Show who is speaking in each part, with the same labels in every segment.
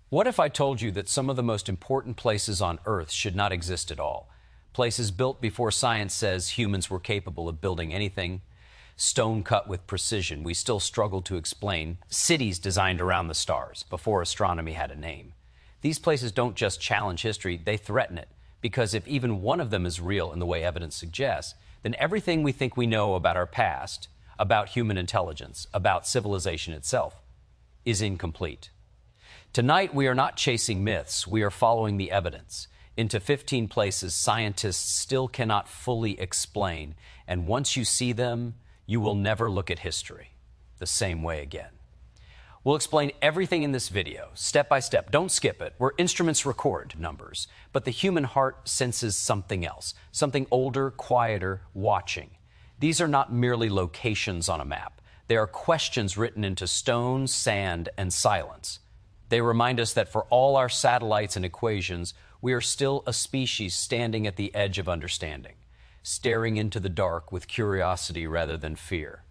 Speaker 1: What if I told you that some of the most important places on Earth should not exist at all? Places built before science says humans were capable of building anything, stone cut with precision we still struggle to explain, cities designed around the stars before astronomy had a name. These places don't just challenge history, they threaten it. Because if even one of them is real in the way evidence suggests, then everything we think we know about our past, about human intelligence, about civilization itself, is incomplete. Tonight, we are not chasing myths, we are following the evidence into 15 places scientists still cannot fully explain, and once you see them, you will never look at history the same way again. We'll explain everything in this video, step by step. Don't skip it, where instruments record numbers, but the human heart senses something else, something older, quieter, watching. These are not merely locations on a map. They are questions written into stone, sand, and silence. They remind us that for all our satellites and equations, we are still a species standing at the edge of understanding, staring into the dark with curiosity rather than fear.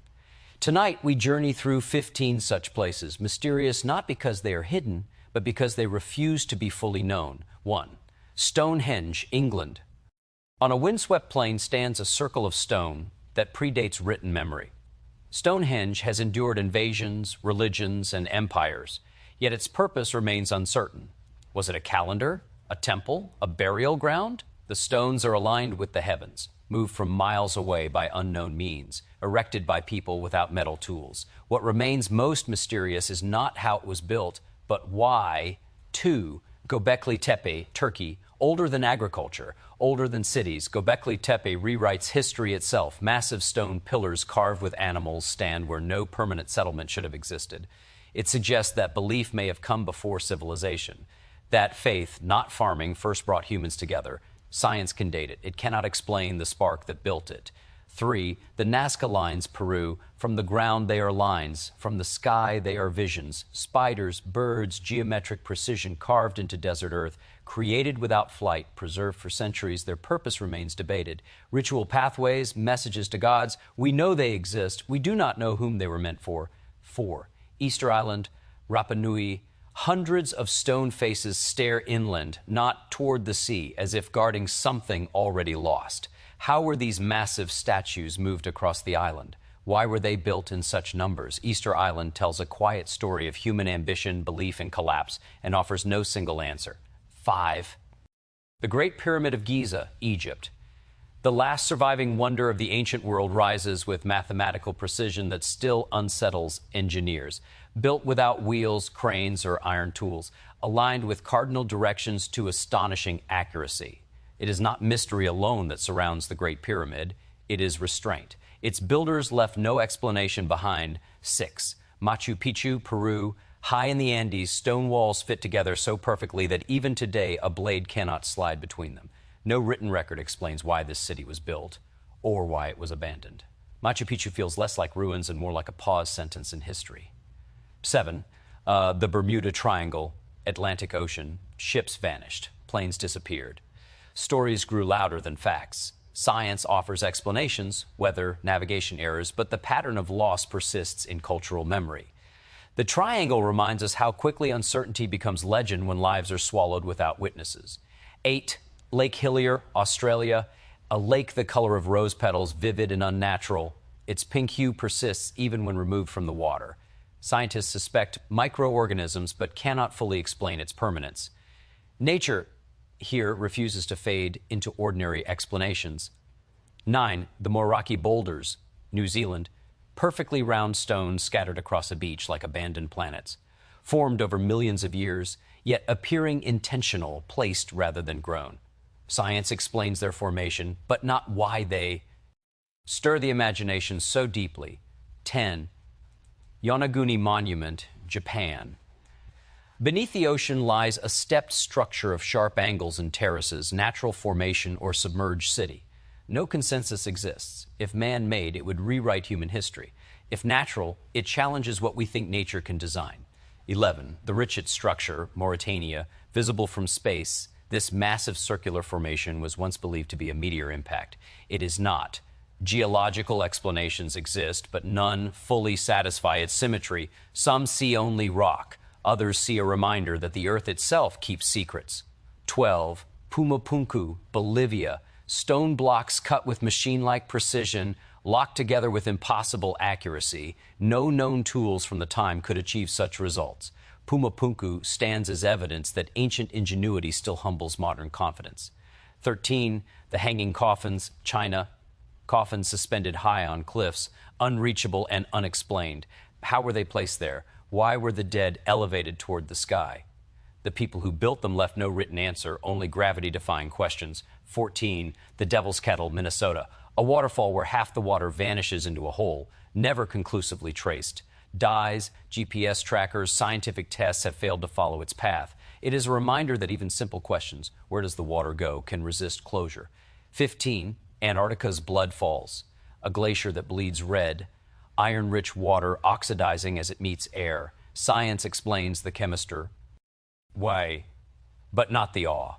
Speaker 1: Tonight, we journey through 15 such places, mysterious not because they are hidden, but because they refuse to be fully known. 1. Stonehenge, England. On a windswept plain stands a circle of stone that predates written memory. Stonehenge has endured invasions, religions, and empires. Yet its purpose remains uncertain. Was it a calendar, a temple, a burial ground? The stones are aligned with the heavens, moved from miles away by unknown means, erected by people without metal tools. What remains most mysterious is not how it was built, but why. 2. Göbekli Tepe, Turkey. Older than agriculture, older than cities, Göbekli Tepe rewrites history itself. Massive stone pillars carved with animals stand where no permanent settlement should have existed. It suggests that belief may have come before civilization, that faith, not farming, first brought humans together. Science can date it. It cannot explain the spark that built it. 3. The Nazca Lines, Peru. From the ground they are lines. From the sky they are visions. Spiders, birds, geometric precision carved into desert earth. Created without flight, preserved for centuries, their purpose remains debated. Ritual pathways, messages to gods. We know they exist. We do not know whom they were meant for. 4. Easter Island, Rapa Nui. Hundreds of stone faces stare inland, not toward the sea, as if guarding something already lost. How were these massive statues moved across the island? Why were they built in such numbers? Easter Island tells a quiet story of human ambition, belief, and collapse, and offers no single answer. 5. The Great Pyramid of Giza, Egypt. The last surviving wonder of the ancient world rises with mathematical precision that still unsettles engineers. Built without wheels, cranes, or iron tools, aligned with cardinal directions to astonishing accuracy. It is not mystery alone that surrounds the Great Pyramid, it is restraint. Its builders left no explanation behind. 6. Machu Picchu, Peru. High in the Andes, stone walls fit together so perfectly that even today a blade cannot slide between them. No written record explains why this city was built or why it was abandoned. Machu Picchu feels less like ruins and more like a pause sentence in history. 7. The Bermuda Triangle, Atlantic Ocean. Ships vanished. Planes disappeared. Stories grew louder than facts. Science offers explanations, weather, navigation errors, but the pattern of loss persists in cultural memory. The triangle reminds us how quickly uncertainty becomes legend when lives are swallowed without witnesses. 8. Lake Hillier, Australia, a lake the color of rose petals, vivid and unnatural. Its pink hue persists even when removed from the water. Scientists suspect microorganisms but cannot fully explain its permanence. Nature here refuses to fade into ordinary explanations. 9. The Moraki Boulders, New Zealand, perfectly round stones scattered across a beach like abandoned planets, formed over millions of years, yet appearing intentional, placed rather than grown. Science explains their formation, but not why they stir the imagination so deeply. 10. Yonaguni Monument, Japan. Beneath the ocean lies a stepped structure of sharp angles and terraces, natural formation or submerged city. No consensus exists. If man-made, it would rewrite human history. If natural, it challenges what we think nature can design. 11. The Richet structure, Mauritania, visible from space. This massive circular formation was once believed to be a meteor impact. It is not. Geological explanations exist, but none fully satisfy its symmetry. Some see only rock. Others see a reminder that the earth itself keeps secrets. 12. Pumapunku, Bolivia. Stone blocks cut with machine-like precision, locked together with impossible accuracy. No known tools from the time could achieve such results. Pumapunku stands as evidence that ancient ingenuity still humbles modern confidence. 13. The hanging coffins, China. Coffins suspended high on cliffs, unreachable and unexplained. How were they placed there? Why were the dead elevated toward the sky? The people who built them left no written answer, only gravity-defying questions. 14. The Devil's Kettle, Minnesota. A waterfall where half the water vanishes into a hole, never conclusively traced. Dyes, GPS trackers, scientific tests have failed to follow its path. It is a reminder that even simple questions, where does the water go, can resist closure. 15. Antarctica's Blood Falls, a glacier that bleeds red, iron-rich water oxidizing as it meets air. Science explains the chemistry. Why? But not the awe.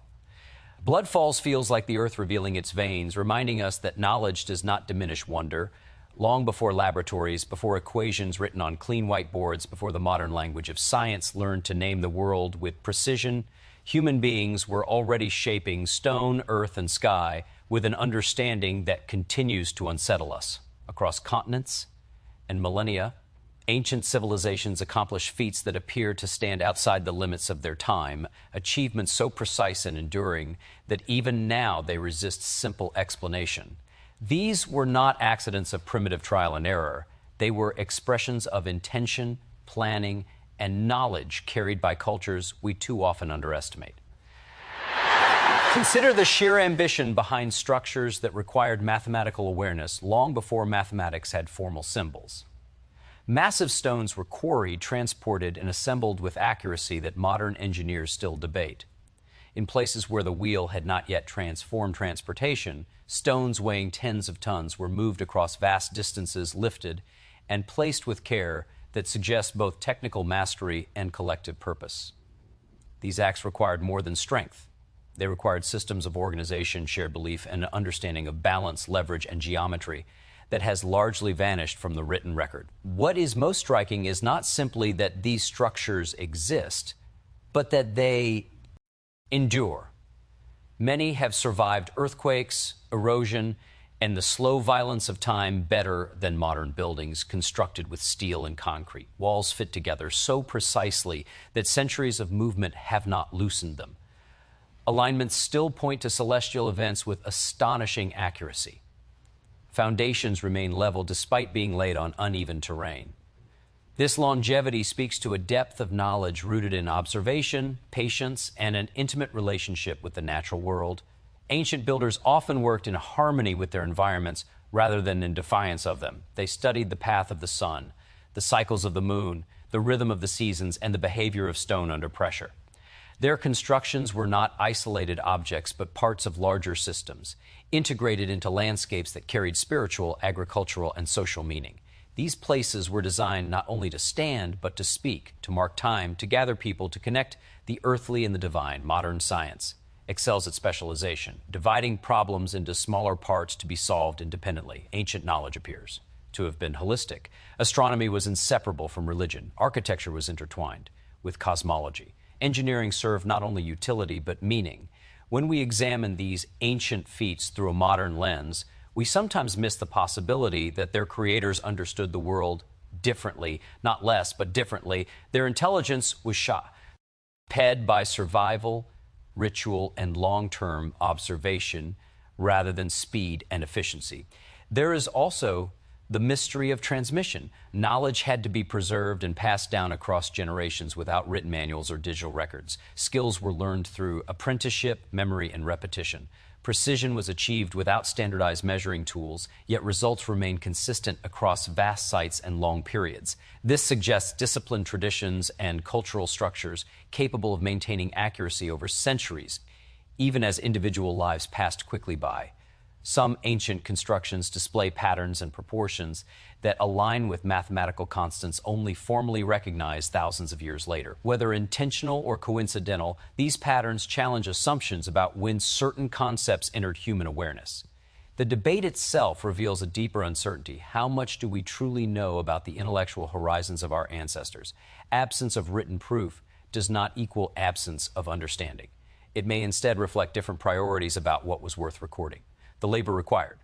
Speaker 1: Blood Falls feels like the earth revealing its veins, reminding us that knowledge does not diminish wonder. Long before laboratories, before equations written on clean whiteboards, before the modern language of science learned to name the world with precision, human beings were already shaping stone, earth, and sky with an understanding that continues to unsettle us. Across continents and millennia, ancient civilizations accomplish feats that appear to stand outside the limits of their time, achievements so precise and enduring that even now they resist simple explanation. These were not accidents of primitive trial and error. They were expressions of intention, planning, and knowledge carried by cultures we too often underestimate. Consider the sheer ambition behind structures that required mathematical awareness long before mathematics had formal symbols. Massive stones were quarried, transported, and assembled with accuracy that modern engineers still debate. In places where the wheel had not yet transformed transportation, stones weighing tens of tons were moved across vast distances, lifted, and placed with care that suggests both technical mastery and collective purpose. These acts required more than strength. They required systems of organization, shared belief, and an understanding of balance, leverage, and geometry that has largely vanished from the written record. What is most striking is not simply that these structures exist, but that they endure. Many have survived earthquakes, erosion, and the slow violence of time better than modern buildings constructed with steel and concrete. Walls fit together so precisely that centuries of movement have not loosened them. Alignments still point to celestial events with astonishing accuracy. Foundations remain level despite being laid on uneven terrain. This longevity speaks to a depth of knowledge rooted in observation, patience, and an intimate relationship with the natural world. Ancient builders often worked in harmony with their environments rather than in defiance of them. They studied the path of the sun, the cycles of the moon, the rhythm of the seasons, and the behavior of stone under pressure. Their constructions were not isolated objects, but parts of larger systems, integrated into landscapes that carried spiritual, agricultural, and social meaning. These places were designed not only to stand, but to speak, to mark time, to gather people, to connect the earthly and the divine. Modern science excels at specialization, dividing problems into smaller parts to be solved independently. Ancient knowledge appears to have been holistic. Astronomy was inseparable from religion. Architecture was intertwined with cosmology. Engineering served not only utility, but meaning. When we examine these ancient feats through a modern lens, we sometimes miss the possibility that their creators understood the world differently, not less, but differently. Their intelligence was shaped by survival, ritual, and long-term observation rather than speed and efficiency. There is also the mystery of transmission. Knowledge had to be preserved and passed down across generations without written manuals or digital records. Skills were learned through apprenticeship, memory, and repetition. Precision was achieved without standardized measuring tools, yet results remained consistent across vast sites and long periods. This suggests disciplined traditions and cultural structures capable of maintaining accuracy over centuries, even as individual lives passed quickly by. Some ancient constructions display patterns and proportions that align with mathematical constants only formally recognized thousands of years later. Whether intentional or coincidental, these patterns challenge assumptions about when certain concepts entered human awareness. The debate itself reveals a deeper uncertainty. How much do we truly know about the intellectual horizons of our ancestors? Absence of written proof does not equal absence of understanding. It may instead reflect different priorities about what was worth recording. The labor required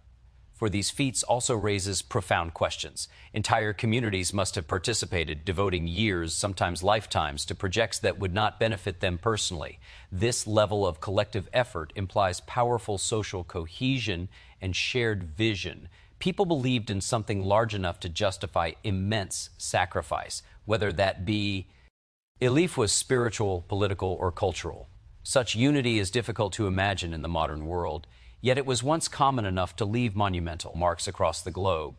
Speaker 1: for these feats also raises profound questions. Entire communities must have participated, devoting years, sometimes lifetimes, to projects that would not benefit them personally. This level of collective effort implies powerful social cohesion and shared vision. People believed in something large enough to justify immense sacrifice, whether that be belief was spiritual, political, or cultural. Such unity is difficult to imagine in the modern world. Yet it was once common enough to leave monumental marks across the globe.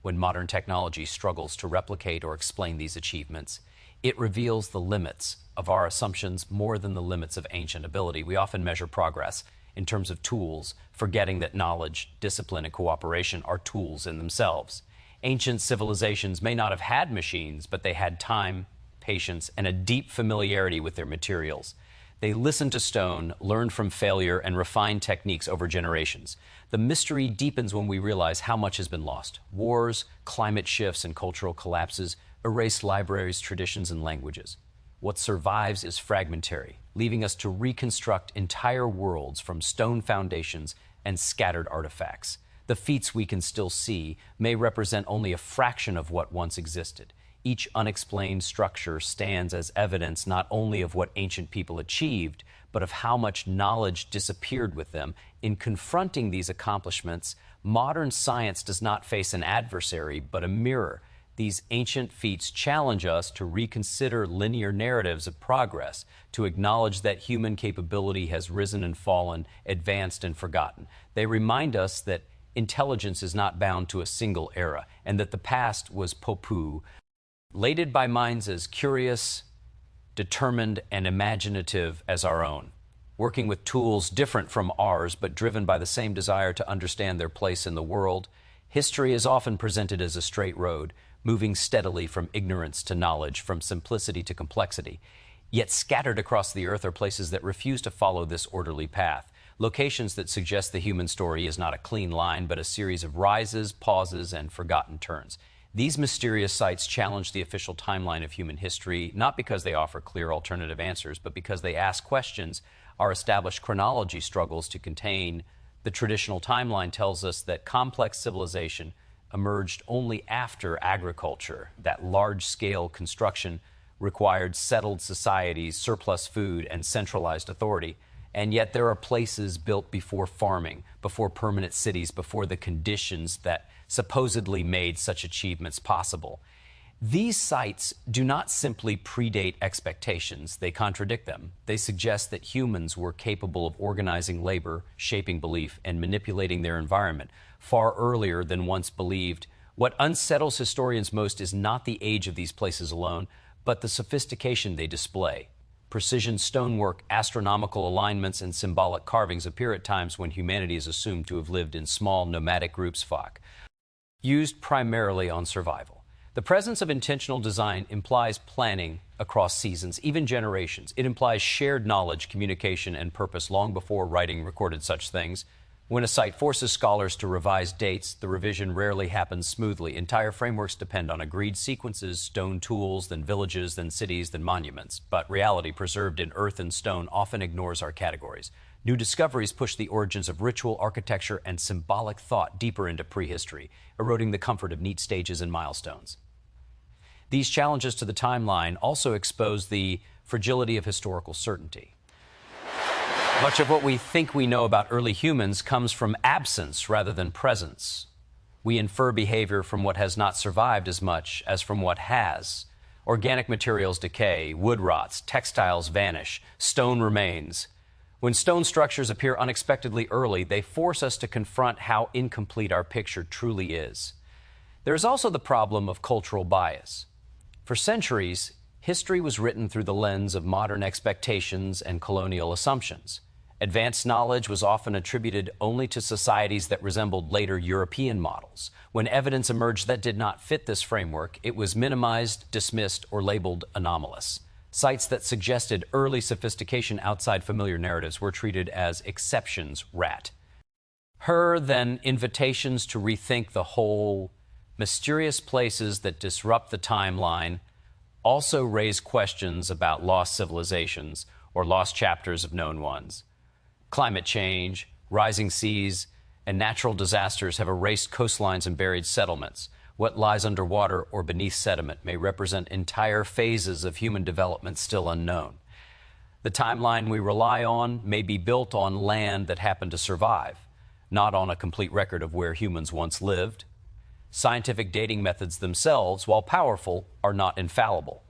Speaker 1: When modern technology struggles to replicate or explain these achievements, it reveals the limits of our assumptions more than the limits of ancient ability. We often measure progress in terms of tools, forgetting that knowledge, discipline, and cooperation are tools in themselves. Ancient civilizations may not have had machines, but they had time, patience, and a deep familiarity with their materials. They listened to stone, learned from failure, and refined techniques over generations. The mystery deepens when we realize how much has been lost. Wars, climate shifts, and cultural collapses erase libraries, traditions, and languages. What survives is fragmentary, leaving us to reconstruct entire worlds from stone foundations and scattered artifacts. The feats we can still see may represent only a fraction of what once existed. Each unexplained structure stands as evidence not only of what ancient people achieved, but of how much knowledge disappeared with them. In confronting these accomplishments, modern science does not face an adversary, but a mirror. These ancient feats challenge us to reconsider linear narratives of progress, to acknowledge that human capability has risen and fallen, advanced and forgotten. They remind us that intelligence is not bound to a single era, and that the past was popu, laded by minds as curious, determined, and imaginative as our own, working with tools different from ours but driven by the same desire to understand their place in the world. History is often presented as a straight road, moving steadily from ignorance to knowledge, from simplicity to complexity. Yet scattered across the earth are places that refuse to follow this orderly path, locations that suggest the human story is not a clean line but a series of rises, pauses, and forgotten turns. These mysterious sites challenge the official timeline of human history, not because they offer clear alternative answers, but because they ask questions our established chronology struggles to contain. The traditional timeline tells us that complex civilization emerged only after agriculture, that large-scale construction required settled societies, surplus food, and centralized authority. And yet there are places built before farming, before permanent cities, before the conditions that supposedly made such achievements possible. These sites do not simply predate expectations, they contradict them. They suggest that humans were capable of organizing labor, shaping belief, and manipulating their environment far earlier than once believed. What unsettles historians most is not the age of these places alone, but the sophistication they display. Precision stonework, astronomical alignments, and symbolic carvings appear at times when humanity is assumed to have lived in small nomadic groups, used primarily on survival. The presence of intentional design implies planning across seasons, even generations. It implies shared knowledge, communication, and purpose long before writing recorded such things. When a site forces scholars to revise dates, the revision rarely happens smoothly. Entire frameworks depend on agreed sequences, stone tools, then villages, then cities, then monuments. But reality, preserved in earth and stone, often ignores our categories. New discoveries push the origins of ritual, architecture, and symbolic thought deeper into prehistory, eroding the comfort of neat stages and milestones. These challenges to the timeline also expose the fragility of historical certainty. Much of what we think we know about early humans comes from absence rather than presence. We infer behavior from what has not survived as much as from what has. Organic materials decay, wood rots, textiles vanish, stone remains. When stone structures appear unexpectedly early, they force us to confront how incomplete our picture truly is. There is also the problem of cultural bias. For centuries, history was written through the lens of modern expectations and colonial assumptions. Advanced knowledge was often attributed only to societies that resembled later European models. When evidence emerged that did not fit this framework, it was minimized, dismissed, or labeled anomalous. Sites that suggested early sophistication outside familiar narratives were treated as exceptions, Her, then, invitations to rethink the whole, mysterious places that disrupt the timeline, also raise questions about lost civilizations or lost chapters of known ones. Climate change, rising seas, and natural disasters have erased coastlines and buried settlements. What lies underwater or beneath sediment may represent entire phases of human development still unknown. The timeline we rely on may be built on land that happened to survive, not on a complete record of where humans once lived. Scientific dating methods themselves, while powerful, are not infallible.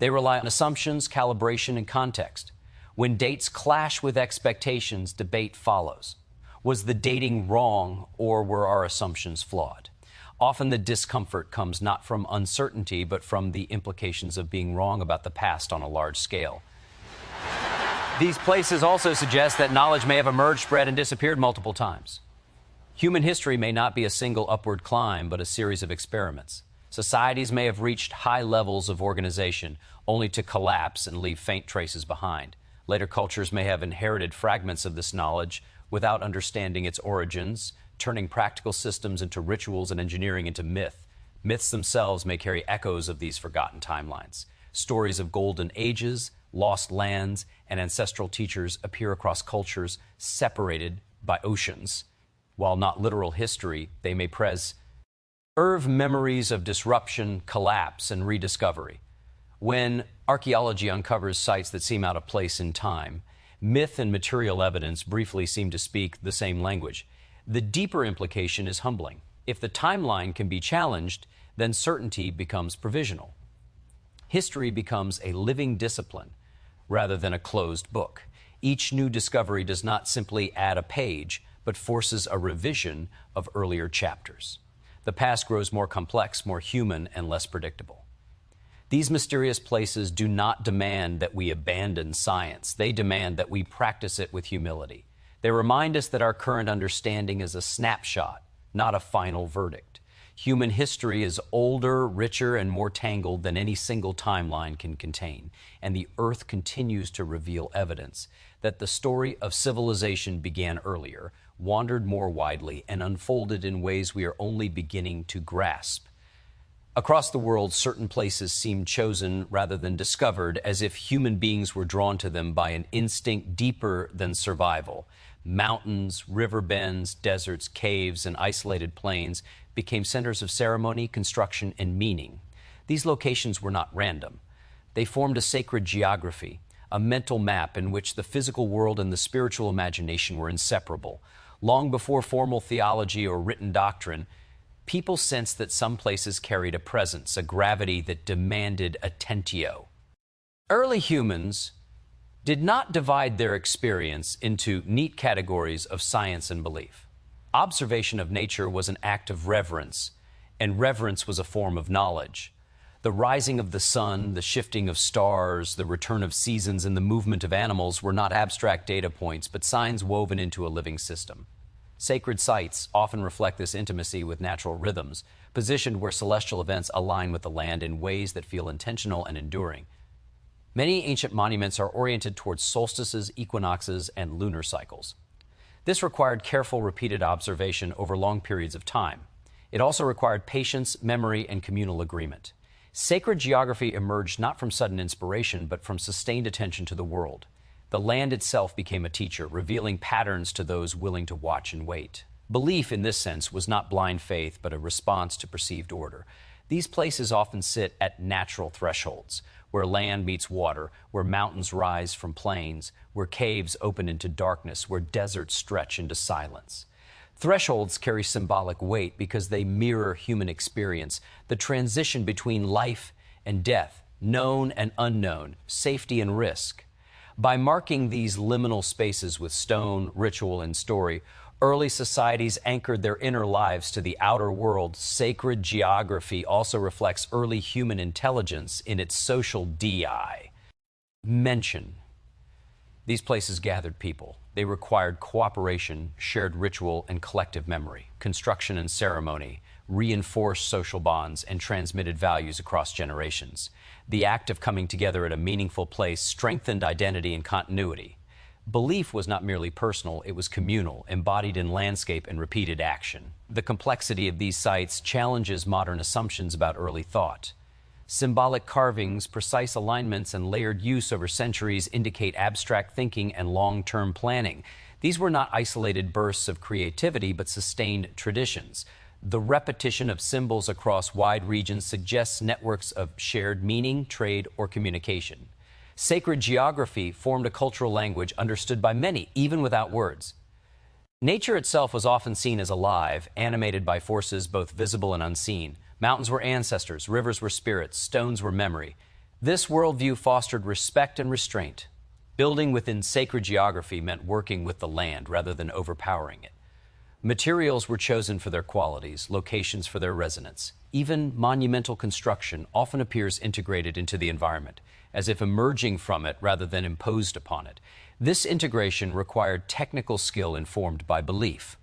Speaker 1: They rely on assumptions, calibration, and context. When dates clash with expectations, debate follows. Was the dating wrong, or were our assumptions flawed? Often the discomfort comes not from uncertainty, but from the implications of being wrong about the past on a large scale. These places also suggest that knowledge may have emerged, spread, and disappeared multiple times. Human history may not be a single upward climb, but a series of experiments. Societies may have reached high levels of organization, only to collapse and leave faint traces behind. Later cultures may have inherited fragments of this knowledge without understanding its origins, turning practical systems into rituals and engineering into myth. Myths themselves may carry echoes of these forgotten timelines. Stories of golden ages, lost lands, and ancestral teachers appear across cultures separated by oceans. While not literal history, they may preserve memories of disruption, collapse, and rediscovery. When archaeology uncovers sites that seem out of place in time, myth and material evidence briefly seem to speak the same language. The deeper implication is humbling. If the timeline can be challenged, then certainty becomes provisional. History becomes a living discipline rather than a closed book. Each new discovery does not simply add a page, but forces a revision of earlier chapters. The past grows more complex, more human, and less predictable. These mysterious places do not demand that we abandon science. They demand that we practice it with humility. They remind us that our current understanding is a snapshot, not a final verdict. Human history is older, richer, and more tangled than any single timeline can contain, and the Earth continues to reveal evidence that the story of civilization began earlier, wandered more widely, and unfolded in ways we are only beginning to grasp. Across the world, certain places seem chosen rather than discovered, as if human beings were drawn to them by an instinct deeper than survival. Mountains, river bends, deserts, caves, and isolated plains became centers of ceremony, construction, and meaning. These locations were not random. They formed a sacred geography, a mental map in which the physical world and the spiritual imagination were inseparable. Long before formal theology or written doctrine, people sensed that some places carried a presence, a gravity that demanded attentio. Early humans did not divide their experience into neat categories of science and belief. Observation of nature was an act of reverence, and reverence was a form of knowledge. The rising of the sun, the shifting of stars, the return of seasons, and the movement of animals were not abstract data points, but signs woven into a living system. Sacred sites often reflect this intimacy with natural rhythms, positioned where celestial events align with the land in ways that feel intentional and enduring. Many ancient monuments are oriented towards solstices, equinoxes, and lunar cycles. This required careful, repeated observation over long periods of time. It also required patience, memory, and communal agreement. Sacred geography emerged not from sudden inspiration, but from sustained attention to the world. The land itself became a teacher, revealing patterns to those willing to watch and wait. Belief, in this sense, was not blind faith, but a response to perceived order. These places often sit at natural thresholds, where land meets water, where mountains rise from plains, where caves open into darkness, where deserts stretch into silence. Thresholds carry symbolic weight because they mirror human experience, the transition between life and death, known and unknown, safety and risk. By marking these liminal spaces with stone, ritual, and story, early societies anchored their inner lives to the outer world. Sacred geography also reflects early human intelligence in its social dimension. These places gathered people. They required cooperation, shared ritual, and collective memory. Construction and ceremony reinforced social bonds and transmitted values across generations. The act of coming together at a meaningful place strengthened identity and continuity. Belief was not merely personal, it was communal, embodied in landscape and repeated action. The complexity of these sites challenges modern assumptions about early thought. Symbolic carvings, precise alignments, and layered use over centuries indicate abstract thinking and long-term planning. These were not isolated bursts of creativity, but sustained traditions. The repetition of symbols across wide regions suggests networks of shared meaning, trade, or communication. Sacred geography formed a cultural language understood by many, even without words. Nature itself was often seen as alive, animated by forces both visible and unseen. Mountains were ancestors, rivers were spirits, stones were memory. This worldview fostered respect and restraint. Building within sacred geography meant working with the land rather than overpowering it. Materials were chosen for their qualities, locations for their resonance. Even monumental construction often appears integrated into the environment, as if emerging from it rather than imposed upon it. This integration required technical skill informed by belief.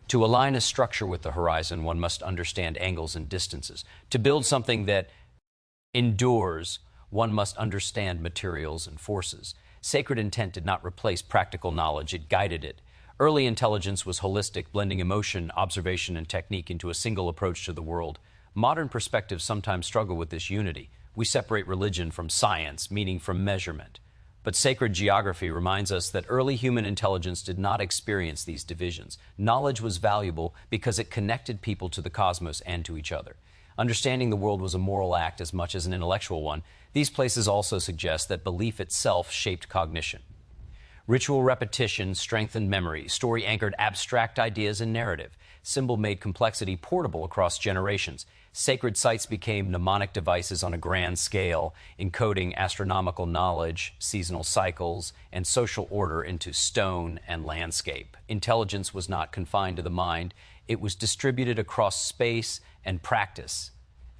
Speaker 1: To align a structure with the horizon, one must understand angles and distances. To build something that endures, one must understand materials and forces. Sacred intent did not replace practical knowledge, it guided it. Early intelligence was holistic, blending emotion, observation, and technique into a single approach to the world. Modern perspectives sometimes struggle with this unity. We separate religion from science, meaning from measurement. But sacred geography reminds us that early human intelligence did not experience these divisions. Knowledge was valuable because it connected people to the cosmos and to each other. Understanding the world was a moral act as much as an intellectual one. These places also suggest that belief itself shaped cognition. Ritual repetition strengthened memory. Story anchored abstract ideas and narrative. Symbol made complexity portable across generations. Sacred sites became mnemonic devices on a grand scale, encoding astronomical knowledge, seasonal cycles, and social order into stone and landscape. Intelligence was not confined to the mind. It was distributed across space and practice.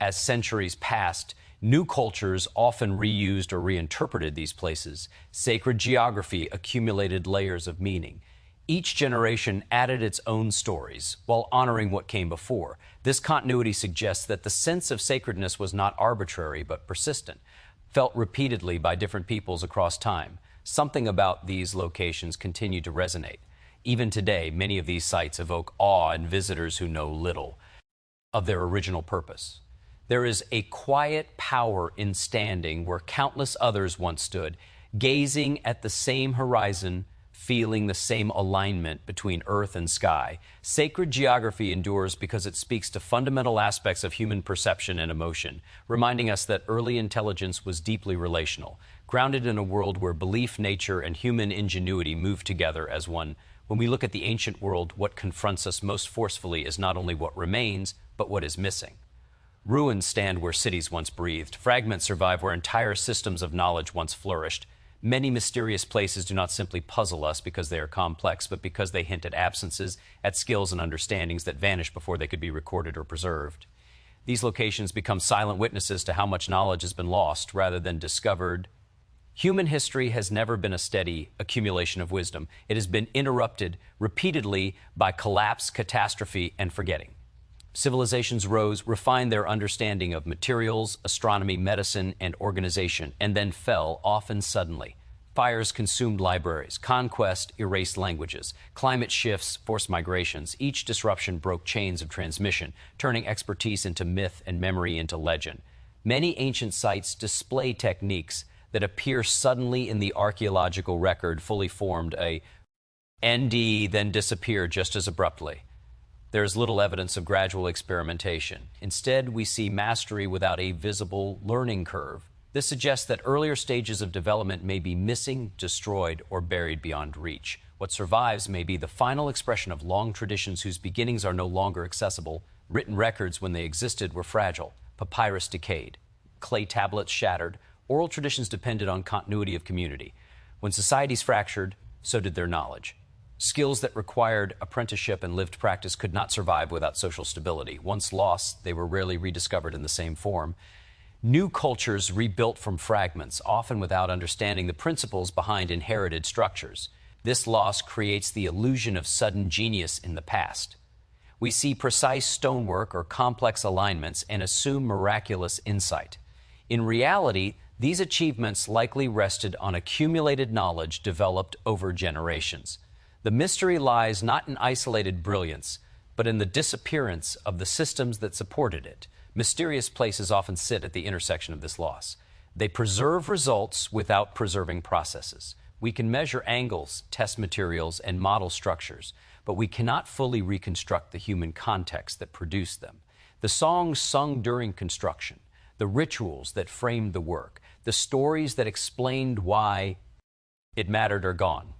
Speaker 1: As centuries passed, new cultures often reused or reinterpreted these places. Sacred geography accumulated layers of meaning. Each generation added its own stories while honoring what came before. This continuity suggests that the sense of sacredness was not arbitrary but persistent, felt repeatedly by different peoples across time. Something about these locations continued to resonate. Even today, many of these sites evoke awe in visitors who know little of their original purpose. There is a quiet power in standing where countless others once stood, gazing at the same horizon, feeling the same alignment between earth and sky. Sacred geography endures because it speaks to fundamental aspects of human perception and emotion, reminding us that early intelligence was deeply relational, grounded in a world where belief, nature, and human ingenuity move together as one. When we look at the ancient world, what confronts us most forcefully is not only what remains, but what is missing. Ruins stand where cities once breathed. Fragments survive where entire systems of knowledge once flourished. Many mysterious places do not simply puzzle us because they are complex, but because they hint at absences, at skills and understandings that vanish before they could be recorded or preserved. These locations become silent witnesses to how much knowledge has been lost rather than discovered. Human history has never been a steady accumulation of wisdom. It has been interrupted repeatedly by collapse, catastrophe, and forgetting. Civilizations rose, refined their understanding of materials, astronomy, medicine, and organization, and then fell, often suddenly. Fires consumed libraries. Conquest erased languages. Climate shifts forced migrations. Each disruption broke chains of transmission, turning expertise into myth and memory into legend. Many ancient sites display techniques that appear suddenly in the archaeological record, fully formed, a ND, then disappear just as abruptly. There is little evidence of gradual experimentation. Instead, we see mastery without a visible learning curve. This suggests that earlier stages of development may be missing, destroyed, or buried beyond reach. What survives may be the final expression of long traditions whose beginnings are no longer accessible. Written records, when they existed, were fragile. Papyrus decayed. Clay tablets shattered. Oral traditions depended on continuity of community. When societies fractured, so did their knowledge. Skills that required apprenticeship and lived practice could not survive without social stability. Once lost, they were rarely rediscovered in the same form. New cultures rebuilt from fragments, often without understanding the principles behind inherited structures. This loss creates the illusion of sudden genius in the past. We see precise stonework or complex alignments and assume miraculous insight. In reality, These achievements likely rested on accumulated knowledge developed over generations. The mystery lies not in isolated brilliance, but in the disappearance of the systems that supported it. Mysterious places often sit at the intersection of this loss. They preserve results without preserving processes. We can measure angles, test materials, and model structures, but we cannot fully reconstruct the human context that produced them. The songs sung during construction, the rituals that framed the work, the stories that explained why it mattered are gone.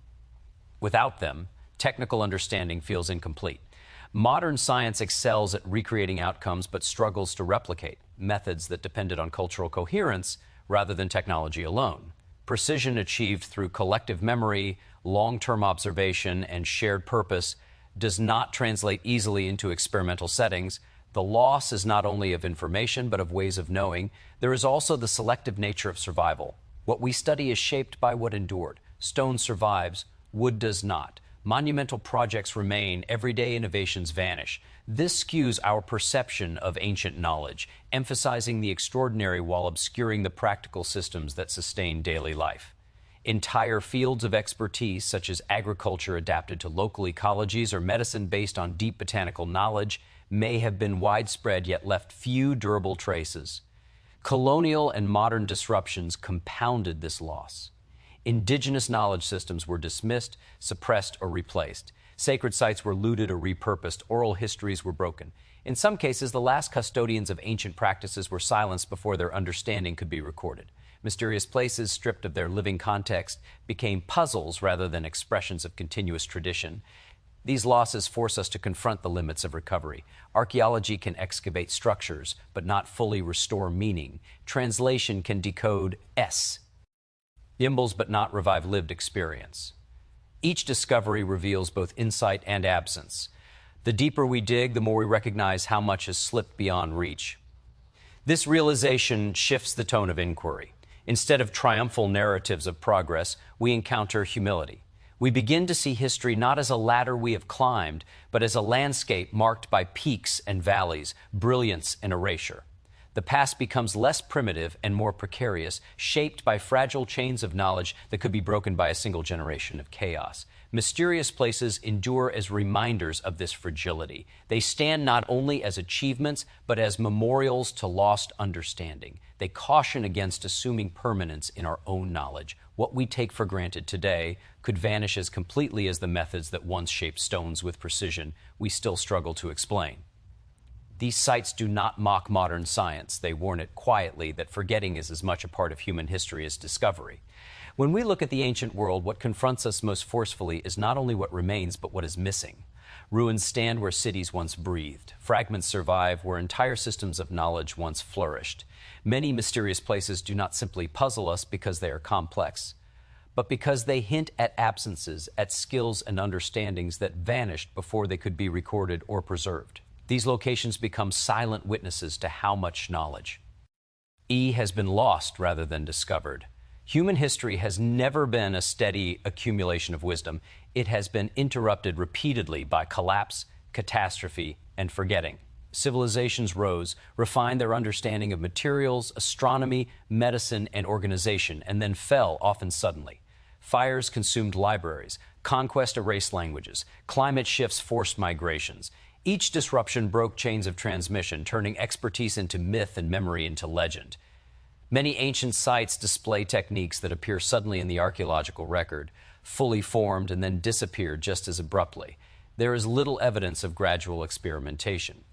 Speaker 1: Without them, technical understanding feels incomplete. Modern science excels at recreating outcomes but struggles to replicate methods that depended on cultural coherence rather than technology alone. Precision achieved through collective memory, long-term observation, and shared purpose does not translate easily into experimental settings. The loss is not only of information but of ways of knowing. There is also the selective nature of survival. What we study is shaped by what endured. Stone survives, wood does not. Monumental projects remain, everyday innovations vanish. This skews our perception of ancient knowledge, emphasizing the extraordinary while obscuring the practical systems that sustain daily life. Entire fields of expertise, such as agriculture adapted to local ecologies or medicine based on deep botanical knowledge, may have been widespread yet left few durable traces. Colonial and modern disruptions compounded this loss. Indigenous knowledge systems were dismissed, suppressed, or replaced. Sacred sites were looted or repurposed. Oral histories were broken. In some cases, the last custodians of ancient practices were silenced before their understanding could be recorded. Mysterious places, stripped of their living context, became puzzles rather than expressions of continuous tradition. These losses force us to confront the limits of recovery. Archaeology can excavate structures, but not fully restore meaning. Translation can decode symbols, but not revive lived experience. Each discovery reveals both insight and absence. The deeper we dig, the more we recognize how much has slipped beyond reach. This realization shifts the tone of inquiry. Instead of triumphal narratives of progress, we encounter humility. We begin to see history not as a ladder we have climbed, but as a landscape marked by peaks and valleys, brilliance and erasure. The past becomes less primitive and more precarious, shaped by fragile chains of knowledge that could be broken by a single generation of chaos. Mysterious places endure as reminders of this fragility. They stand not only as achievements, but as memorials to lost understanding. They caution against assuming permanence in our own knowledge. What we take for granted today could vanish as completely as the methods that once shaped stones with precision we still struggle to explain. These sites do not mock modern science. They warn it quietly that forgetting is as much a part of human history as discovery. When we look at the ancient world, what confronts us most forcefully is not only what remains, but what is missing. Ruins stand where cities once breathed. Fragments survive where entire systems of knowledge once flourished. Many mysterious places do not simply puzzle us because they are complex, but because they hint at absences, at skills and understandings that vanished before they could be recorded or preserved. These locations become silent witnesses to how much knowledge has been lost rather than discovered. Human history has never been a steady accumulation of wisdom. It has been interrupted repeatedly by collapse, catastrophe, and forgetting. Civilizations rose, refined their understanding of materials, astronomy, medicine, and organization, and then fell, often suddenly. Fires consumed libraries, conquest erased languages, climate shifts forced migrations. Each disruption broke chains of transmission, turning expertise into myth and memory into legend. Many ancient sites display techniques that appear suddenly in the archaeological record, fully formed and then disappear just as abruptly. There is little evidence of gradual experimentation.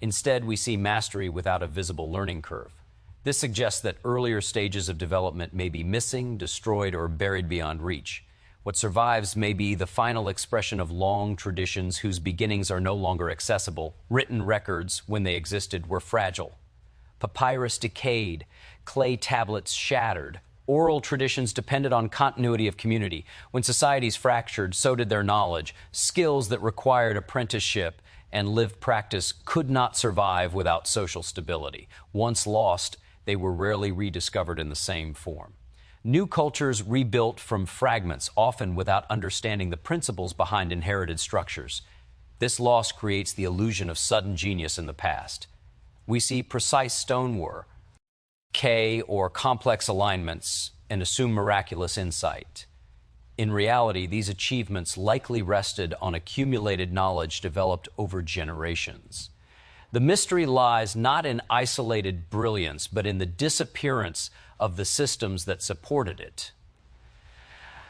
Speaker 1: Instead, we see mastery without a visible learning curve. This suggests that earlier stages of development may be missing, destroyed, or buried beyond reach. What survives may be the final expression of long traditions whose beginnings are no longer accessible. Written records, when they existed, were fragile. Papyrus decayed, clay tablets shattered. Oral traditions depended on continuity of community. When societies fractured, so did their knowledge. Skills that required apprenticeship and lived practice could not survive without social stability. Once lost, they were rarely rediscovered in the same form. New cultures rebuilt from fragments, often without understanding the principles behind inherited structures. This loss creates the illusion of sudden genius in the past. We see precise stonework, K, or complex alignments and assume miraculous insight. In reality, these achievements likely rested on accumulated knowledge developed over generations. The mystery lies not in isolated brilliance, but in the disappearance of the systems that supported it.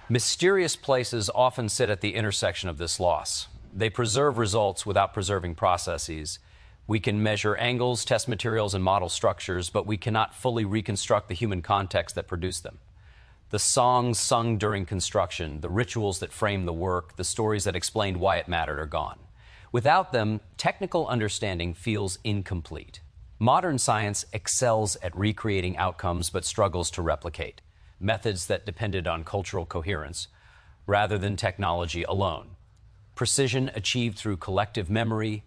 Speaker 1: Mysterious places often sit at the intersection of this loss. They preserve results without preserving processes. We can measure angles, test materials, and model structures, but we cannot fully reconstruct the human context that produced them. The songs sung during construction, the rituals that framed the work, the stories that explained why it mattered are gone. Without them, technical understanding feels incomplete. Modern science excels at recreating outcomes but struggles to replicate methods that depended on cultural coherence rather than technology alone. Precision achieved through collective memory,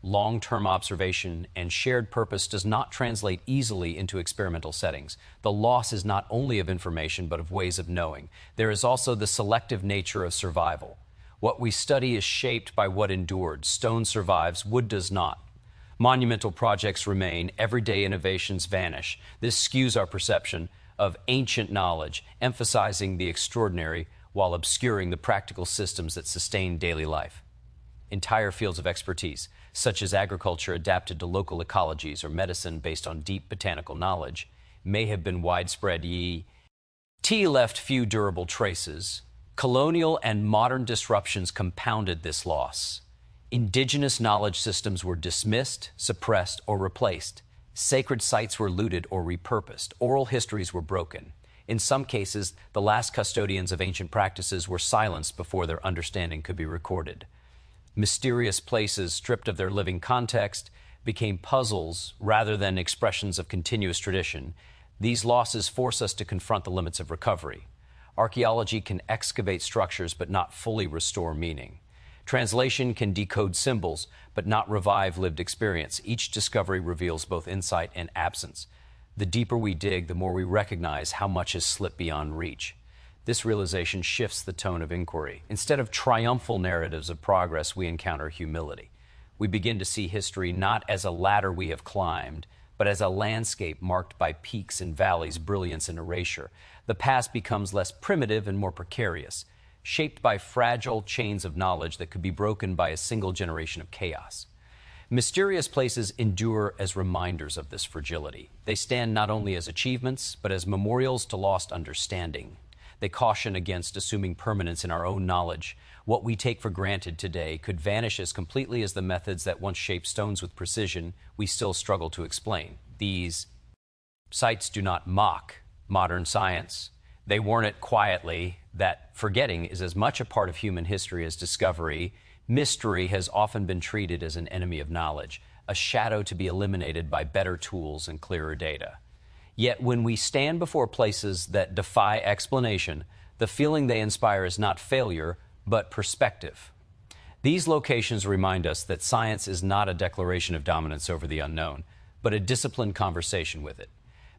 Speaker 1: long-term observation, and shared purpose does not translate easily into experimental settings. The loss is not only of information, but of ways of knowing. There is also the selective nature of survival. What we study is shaped by what endured. Stone survives, wood does not. Monumental projects remain, everyday innovations vanish. This skews our perception of ancient knowledge, emphasizing the extraordinary while obscuring the practical systems that sustain daily life. Entire fields of expertise, such as agriculture adapted to local ecologies or medicine based on deep botanical knowledge, may have been widespread. Tea left few durable traces. Colonial and modern disruptions compounded this loss. Indigenous knowledge systems were dismissed, suppressed, or replaced. Sacred sites were looted or repurposed. Oral histories were broken. In some cases, the last custodians of ancient practices were silenced before their understanding could be recorded. Mysterious places, stripped of their living context, became puzzles rather than expressions of continuous tradition. These losses force us to confront the limits of recovery. Archaeology can excavate structures but not fully restore meaning. Translation can decode symbols but not revive lived experience. Each discovery reveals both insight and absence. The deeper we dig, the more we recognize how much has slipped beyond reach. This realization shifts the tone of inquiry. Instead of triumphal narratives of progress, we encounter humility. We begin to see history not as a ladder we have climbed, but as a landscape marked by peaks and valleys, brilliance and erasure. The past becomes less primitive and more precarious, shaped by fragile chains of knowledge that could be broken by a single generation of chaos. Mysterious places endure as reminders of this fragility. They stand not only as achievements, but as memorials to lost understanding. They caution against assuming permanence in our own knowledge. What we take for granted today could vanish as completely as the methods that once shaped stones with precision we still struggle to explain. These sites do not mock modern science. They warn it quietly that forgetting is as much a part of human history as discovery. Mystery has often been treated as an enemy of knowledge, a shadow to be eliminated by better tools and clearer data. Yet when we stand before places that defy explanation, the feeling they inspire is not failure, but perspective. These locations remind us that science is not a declaration of dominance over the unknown, but a disciplined conversation with it.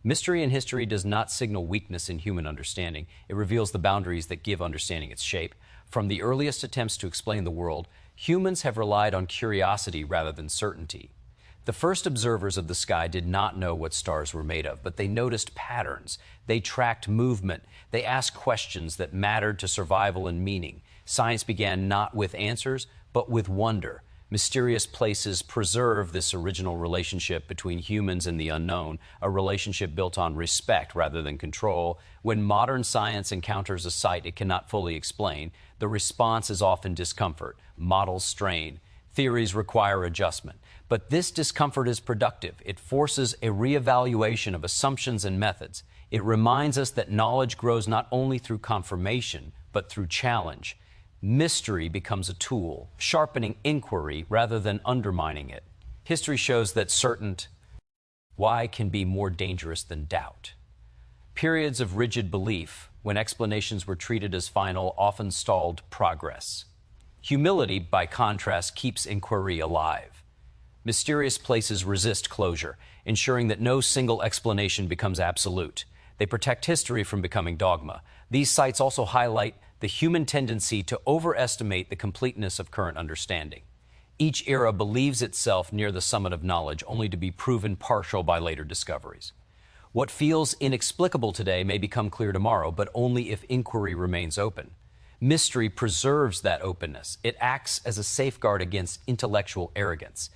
Speaker 1: Mystery in history does not signal weakness in human understanding. It reveals the boundaries that give understanding its shape. From the earliest attempts to explain the world, humans have relied on curiosity rather than certainty. The first observers of the sky did not know what stars were made of, but they noticed patterns. They tracked movement. They asked questions that mattered to survival and meaning. Science began not with answers, but with wonder. Mysterious places preserve this original relationship between humans and the unknown, a relationship built on respect rather than control. When modern science encounters a site it cannot fully explain, the response is often discomfort. Models strain. Theories require adjustment. But this discomfort is productive. It forces a reevaluation of assumptions and methods. It reminds us that knowledge grows not only through confirmation, but through challenge. Mystery becomes a tool, sharpening inquiry rather than undermining it. History shows that certain why can be more dangerous than doubt. Periods of rigid belief, when explanations were treated as final, often stalled progress. Humility, by contrast, keeps inquiry alive. Mysterious places resist closure, ensuring that no single explanation becomes absolute. They protect history from becoming dogma. These sites also highlight the human tendency to overestimate the completeness of current understanding. Each era believes itself near the summit of knowledge, only to be proven partial by later discoveries. What feels inexplicable today may become clear tomorrow, but only if inquiry remains open. Mystery preserves that openness. It acts as a safeguard against intellectual arrogance.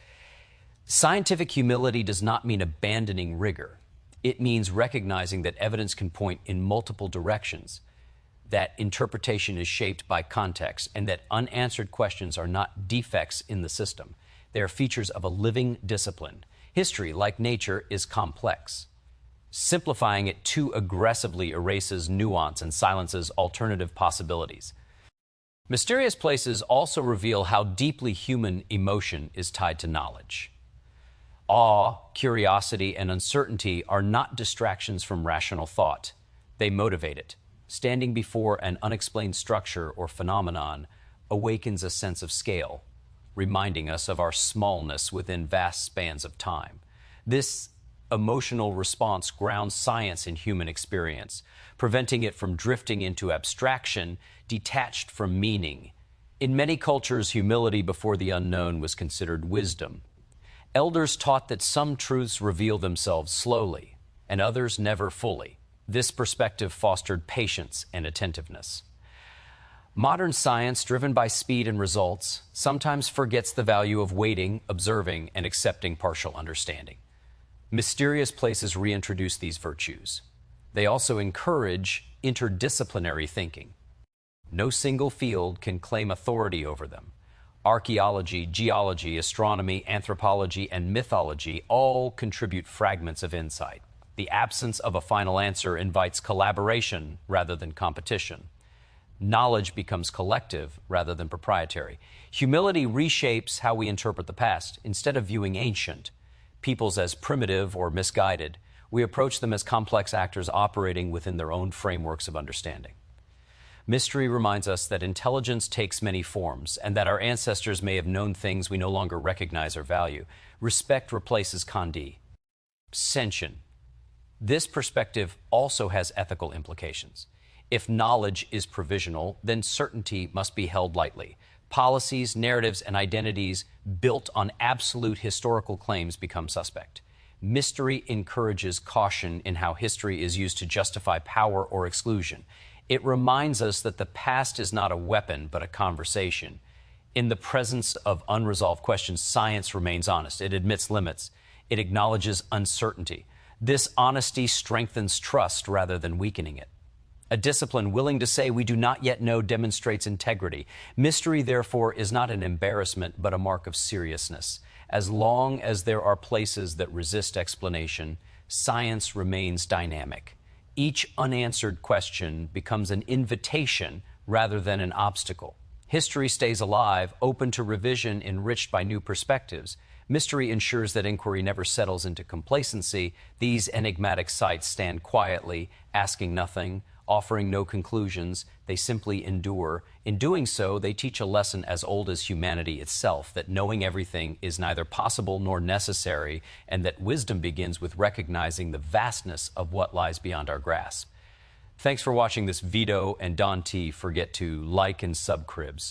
Speaker 1: Scientific humility does not mean abandoning rigor. It means recognizing that evidence can point in multiple directions, that interpretation is shaped by context, and that unanswered questions are not defects in the system. They are features of a living discipline. History, like nature, is complex. Simplifying it too aggressively erases nuance and silences alternative possibilities. Mysterious places also reveal how deeply human emotion is tied to knowledge. Awe, curiosity, and uncertainty are not distractions from rational thought. They motivate it. Standing before an unexplained structure or phenomenon awakens a sense of scale, reminding us of our smallness within vast spans of time. This emotional response grounds science in human experience, preventing it from drifting into abstraction, detached from meaning. In many cultures, humility before the unknown was considered wisdom. Elders taught that some truths reveal themselves slowly, and others never fully. This perspective fostered patience and attentiveness. Modern science, driven by speed and results, sometimes forgets the value of waiting, observing, and accepting partial understanding. Mysterious places reintroduce these virtues. They also encourage interdisciplinary thinking. No single field can claim authority over them. Archaeology, geology, astronomy, anthropology, and mythology all contribute fragments of insight. The absence of a final answer invites collaboration rather than competition. Knowledge becomes collective rather than proprietary. Humility reshapes how we interpret the past. Instead of viewing ancient peoples as primitive or misguided, we approach them as complex actors operating within their own frameworks of understanding. Mystery reminds us that intelligence takes many forms and that our ancestors may have known things we no longer recognize or value. Respect replaces candide. Sentient. This perspective also has ethical implications. If knowledge is provisional, then certainty must be held lightly. Policies, narratives, and identities built on absolute historical claims become suspect. Mystery encourages caution in how history is used to justify power or exclusion. It reminds us that the past is not a weapon, but a conversation. In the presence of unresolved questions, science remains honest. It admits limits. It acknowledges uncertainty. This honesty strengthens trust rather than weakening it. A discipline willing to say we do not yet know demonstrates integrity. Mystery, therefore, is not an embarrassment, but a mark of seriousness. As long as there are places that resist explanation, science remains dynamic. Each unanswered question becomes an invitation rather than an obstacle. History stays alive, open to revision, enriched by new perspectives. Mystery ensures that inquiry never settles into complacency. These enigmatic sites stand quietly, asking nothing, offering no conclusions. They simply endure. In doing so, they teach a lesson as old as humanity itself, that knowing everything is neither possible nor necessary, and that wisdom begins with recognizing the vastness of what lies beyond our grasp. Thanks for watching this video, and Don T. Forget to like and subscribe.